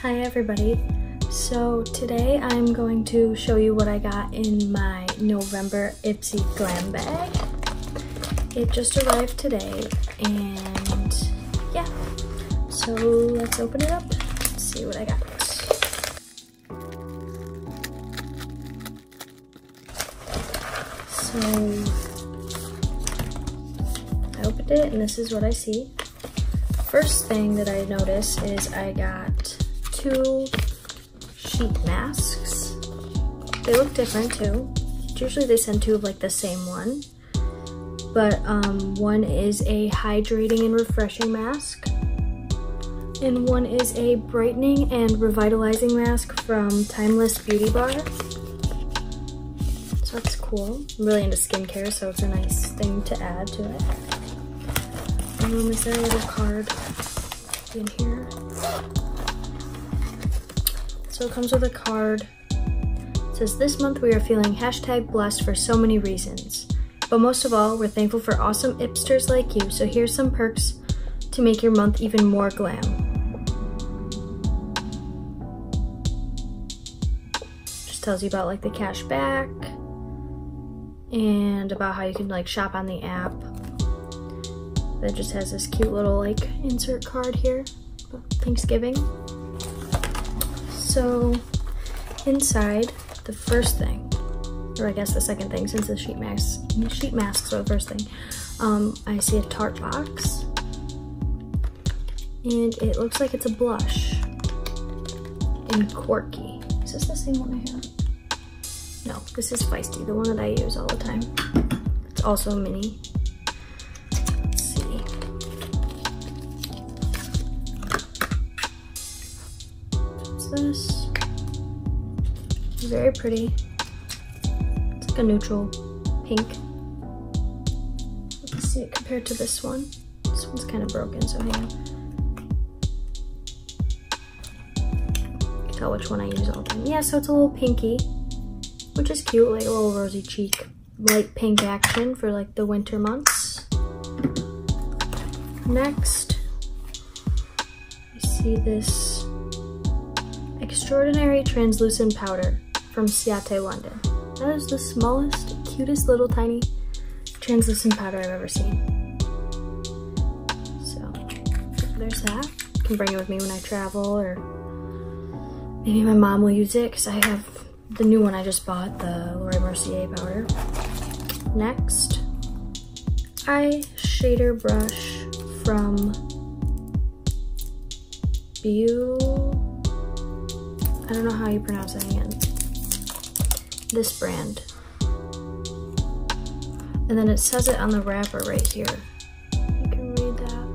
Hi everybody. So today I'm going to show you what I got in my November Ipsy Glam bag. It just arrived today and yeah, so let's open it up and see what I got. So I opened it and this is what I see. First thing that I notice is I got 2 sheet masks. They look different too. Usually they send 2 of like the same one, but one is a hydrating and refreshing mask and one is a brightening and revitalizing mask from Timeless Beauty Bar. So that's cool. I'm really into skincare, so it's a nice thing to add to it. Is there a little card in here? So it comes with a card. It says, this month we are feeling #blessed for so many reasons. But most of all, we're thankful for awesome Ipsters like you. So here's some perks to make your month even more glam. Just tells you about like the cash back and about how you can like shop on the app. That just has this cute little like insert card here about Thanksgiving. So inside, the first thing, or I guess the second thing, since the sheet masks are the first thing, I see a Tarte box, and it looks like it's a blush in Corky. Is this the same one I have? No, this is Feisty, the one that I use all the time. It's also a mini. Let's see. What's this? Very pretty. It's like a neutral pink. Let's see it compared to this one. This one's kind of broken, so hang on. You can tell which one I use all the time. Yeah, so it's a little pinky, which is cute, like a little rosy cheek, light pink action for like the winter months. Next, you see this Extraordinary Translucent Powder from Ciate, London. That is the smallest, cutest little tiny translucent powder I've ever seen. So there's that. I can bring it with me when I travel, or maybe my mom will use it because I have the new one I just bought, the Laura Mercier powder. Next, eye shader brush from I don't know how you pronounce it again. This brand. And then it says it on the wrapper right here. You can read that.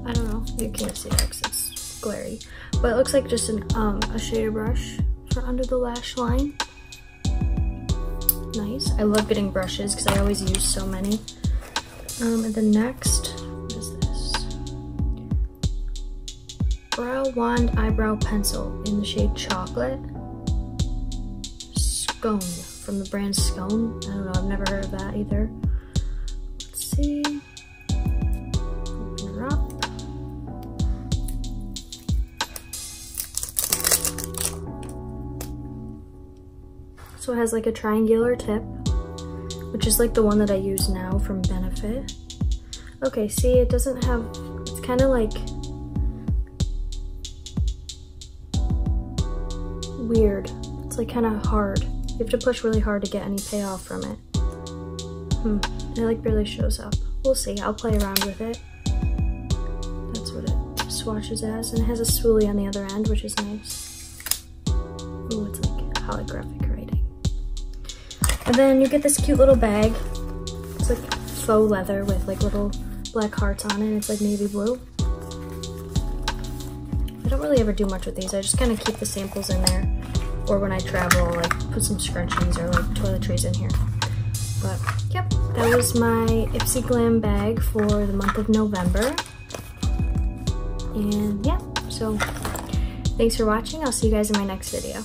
I don't know. You can't see it because it's glary. But it looks like just a shader brush for under the lash line. Nice. I love getting brushes because I always use so many. And then next, what is this? Brow Wand Eyebrow Pencil in the shade Chocolate. Scone from the brand Scone. I don't know, I've never heard of that either. Let's see. Open her up. So it has like a triangular tip, which is like the one that I use now from Benefit. Okay, see, it doesn't have, it's kind of like weird. It's like kind of hard. You have to push really hard to get any payoff from it. It like barely shows up. We'll see, I'll play around with it. That's what it swatches as, and it has a spoolie on the other end, which is nice. Ooh, it's like holographic writing. And then you get this cute little bag. It's like faux leather with like little black hearts on it. It's like navy blue. I don't really ever do much with these. I just kind of keep the samples in there. Or when I travel, I'll like put some scrunchies or like toiletries in here. But yep, that was my Ipsy Glam bag for the month of November. And yeah, so thanks for watching. I'll see you guys in my next video.